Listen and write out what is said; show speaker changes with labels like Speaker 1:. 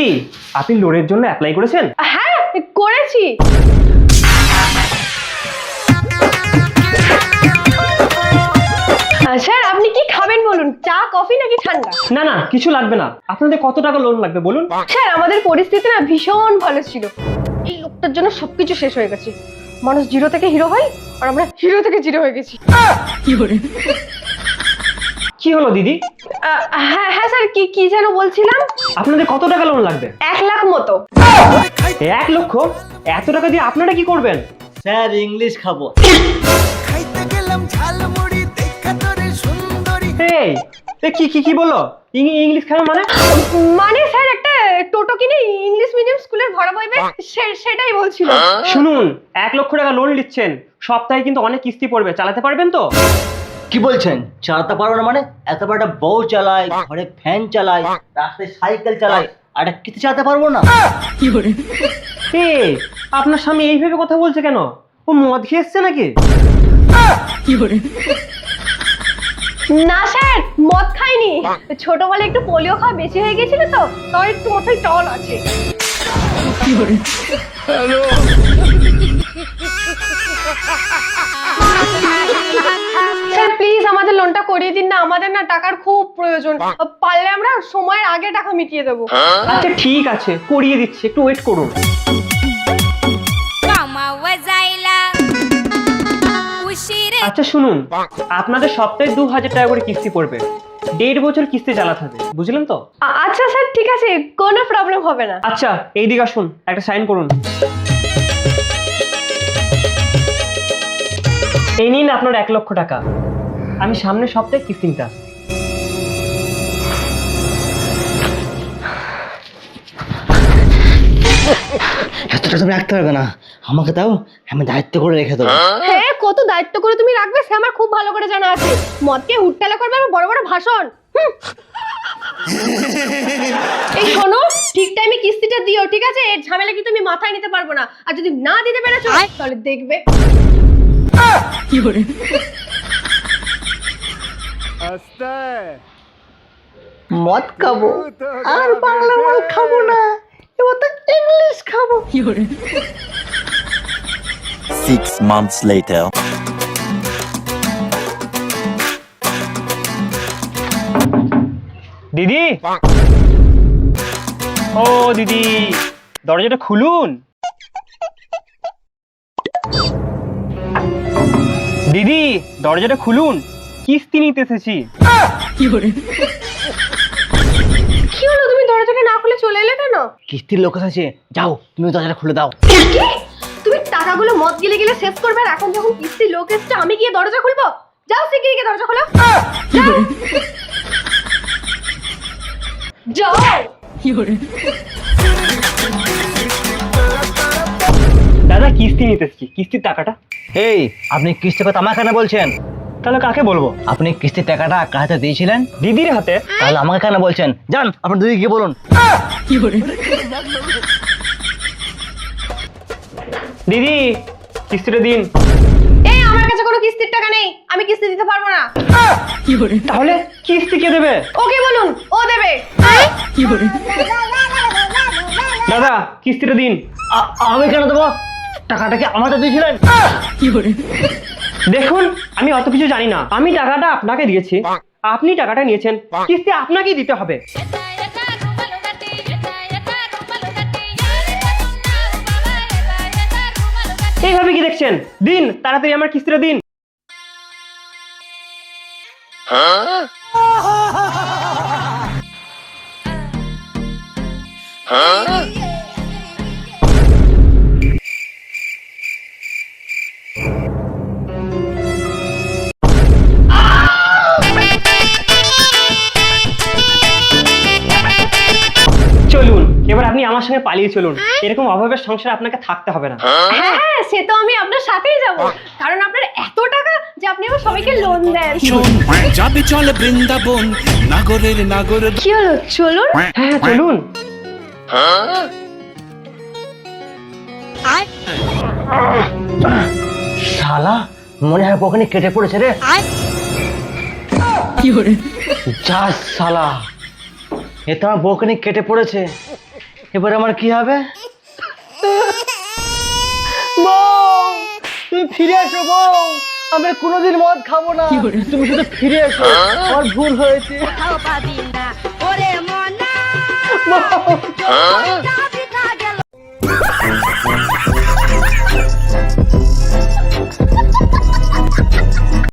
Speaker 1: দিদি, আপনি লোনের জন্য অ্যাপ্লাই করেছেন?
Speaker 2: হ্যাঁ করেছি। স্যার আপনি কি খাবেন বলুন, চা কফি নাকি ঠান্ডা?
Speaker 1: না না, কিছু লাগবে না। আপনাদের কত টাকা লোন লাগবে বলুন?
Speaker 2: স্যার আমাদের পরিস্থিতি না ভীষণ ভালো ছিল, এই লোকটার জন্য সবকিছু শেষ হয়ে গেছে। মানুষ জিরো থেকে হিরো হয় আর আমরা হিরো থেকে জিরো হয়ে গেছি।
Speaker 1: কি হলো দিদি?
Speaker 2: হ্যাঁ হ্যাঁ স্যার, কি কি যেন বলছিলাম।
Speaker 1: আপনাদের কত টাকা লোন লাগবে?
Speaker 2: 1 লাখ মতো।
Speaker 1: 1 লক্ষ? এত টাকা দিয়ে আপনারা কি করবেন?
Speaker 3: স্যার ইংলিশ খাবো।
Speaker 1: এই কি কি কি বললো? ইংলিশ খাবে মানে?
Speaker 2: মানে স্যার একটা টোটো কিনে ইংলিশ মিডিয়াম স্কুলের ভাড়া বইবে, সেটাই বলছিল।
Speaker 1: শুনুন, 1 লক্ষ টাকা লোন নিচ্ছেন, সপ্তাহে কিন্তু অনেক কিস্তি পড়বে, চালাতে পারবেন তো?
Speaker 3: কি বলছেন চালাতে পারবো না মানে? এত বড় একটা বউ চালায়, ঘরে ফ্যান চালায়, রাস্তায় সাইকেল চালায়, আর একটা কিছু চালাতে পারবো না?
Speaker 1: এই আপনার স্বামী এইভাবে কথা বলছে কেন? ও মদ খেয়ে এসছে নাকি?
Speaker 2: না স্যার, মদ খাইনি, ছোটবেলায় একটু পোলিও খাওয়া বেশি হয়ে গেছিল তো, তাই একটু মাথায় টল আছে। স্যার প্লিজ আমাদের লোনটা করিয়ে দিন না, আমাদের না টাকার খুব প্রয়োজন, পারলে আমরা সময়ের আগে টাকা মিটিয়ে দেবো।
Speaker 1: আচ্ছা ঠিক আছে, করিয়ে দিচ্ছি, একটু ওয়েট করুন। আচ্ছা শুনুন, আপনাদের সপ্তাহে 2000 টাকা করে কিস্তি পড়বে, 1.5 বছর কিস্তি চালাতে হবে, বুঝলেন তো?
Speaker 2: আচ্ছা স্যার ঠিক আছে, কোনো প্রবলেম হবে না।
Speaker 1: আচ্ছা এইদিকে আসুন, একটা সাইন করুন। এই নিন আপনার 1 লক্ষ টাকা, আমি সামনের সপ্তাহে কিস্তি নিতে আসবো।
Speaker 3: এতটা তুমি রাখতে পারবে না, আমাকে দাও, আমি দায়িত্ব করে রেখে দেবো।
Speaker 2: হ্যাঁ কত দায়িত্ব করে তুমি রাখবে সে আমার খুব ভালো করে জানা আছে, মদকে হুট্টালা করবে আর বড় বড় ভাষণ। এই শোনো, ঠিক টাইমে কিস্তিটা দিও, ঠিক আছে? এর ঝামেলা কিন্তু আমি মাথায় নিতে পারবো না, আর যদি না দিতে পেরেছো তাহলে দেখবে।
Speaker 3: মদ খাবো আর বাংলা মদ খাবো না, এবার তো ইংলিশ খাবো।
Speaker 4: 6 months later.
Speaker 1: দিদি, ও দিদি, দরজাটা খুলুন। দিদি দরজাটা খুলুন, কিস্তি নিতে এসেছি।
Speaker 2: কি হলো, তুমি দরজাটা না খুলে চলে এলে কেন?
Speaker 3: কিস্তির লোক আছে, যাও তুমি দরজাটা খুলে দাও।
Speaker 2: কি? তুমি টাকাগুলো মদ গিলে গিলে শেষ করবে, আর এখন যখন কিস্তি লোক এসছে আমি গিয়ে দরজা খুলবো? যাও শিগগিরই গিয়ে দরজা খোলো। যাও।
Speaker 1: দাদা কিস্তি নিতে এসেছি, কিস্তির টাকাটা।
Speaker 3: এই আপনি কিস্তির কথা আমাকে কেন বলছেন?
Speaker 1: তাহলে কাকে বলবো?
Speaker 3: আপনি কিস্তির টাকাটা কার হাতে দিয়েছিলেন?
Speaker 1: দিদির হাতে।
Speaker 3: তাহলে আমাকে কেন বলছেন? যান আপনার দিদি গিয়ে বলুন।
Speaker 1: দিদি কিস্তিটা দিন।
Speaker 2: এই আমার কাছে কোনো কিস্তির টাকা নেই, আমি কিস্তি দিতে পারবো না।
Speaker 1: তাহলে কিস্তি কে দেবে?
Speaker 2: ওকে বলুন, ও দেবে।
Speaker 1: দাদা কিস্তিটা দিন।
Speaker 3: আমি কেন দেবো? টাকাটা কি আমাদের দিয়েছিলেন?
Speaker 1: দেখুন আমি অত কিছু জানি না, আমি টাকাটা আপনাকে দিয়েছি, আপনি টাকাটা নিয়েছেন, কিস্তি আপনাকেই দিতে হবে। এইভাবে কি দেখছেন? দিন তাড়াতাড়ি আমার কিস্তিটা দিন। চলুন এবার আপনি আমার সঙ্গে পালিয়ে চলুন, এরকম অভাবের সংসারে আপনাকে থাকতে হবে না।
Speaker 2: হ্যাঁ সে তো আমি আপনার সাথেই যাব, কারণ আপনার এত টাকা যে আপনি আমার সবাইকে লোন দেন।
Speaker 5: যাবে চল বৃন্দাবন নাগরের নাগর।
Speaker 2: কি হলো, চলুন।
Speaker 1: হ্যাঁ চলুন।
Speaker 3: শালা মনে হয় বকনি কেটে পড়েছে রে। যা শালা, এ তো আমার বকনি কেটে পড়েছে। এবার আমার কি হবে? বউ, তুমি ফিরে এসো বউ, আমি কোনোদিন মদ খাবো না, তুমি শুধু ফিরে এসো, আমার ভুল হয়েছে। বউ।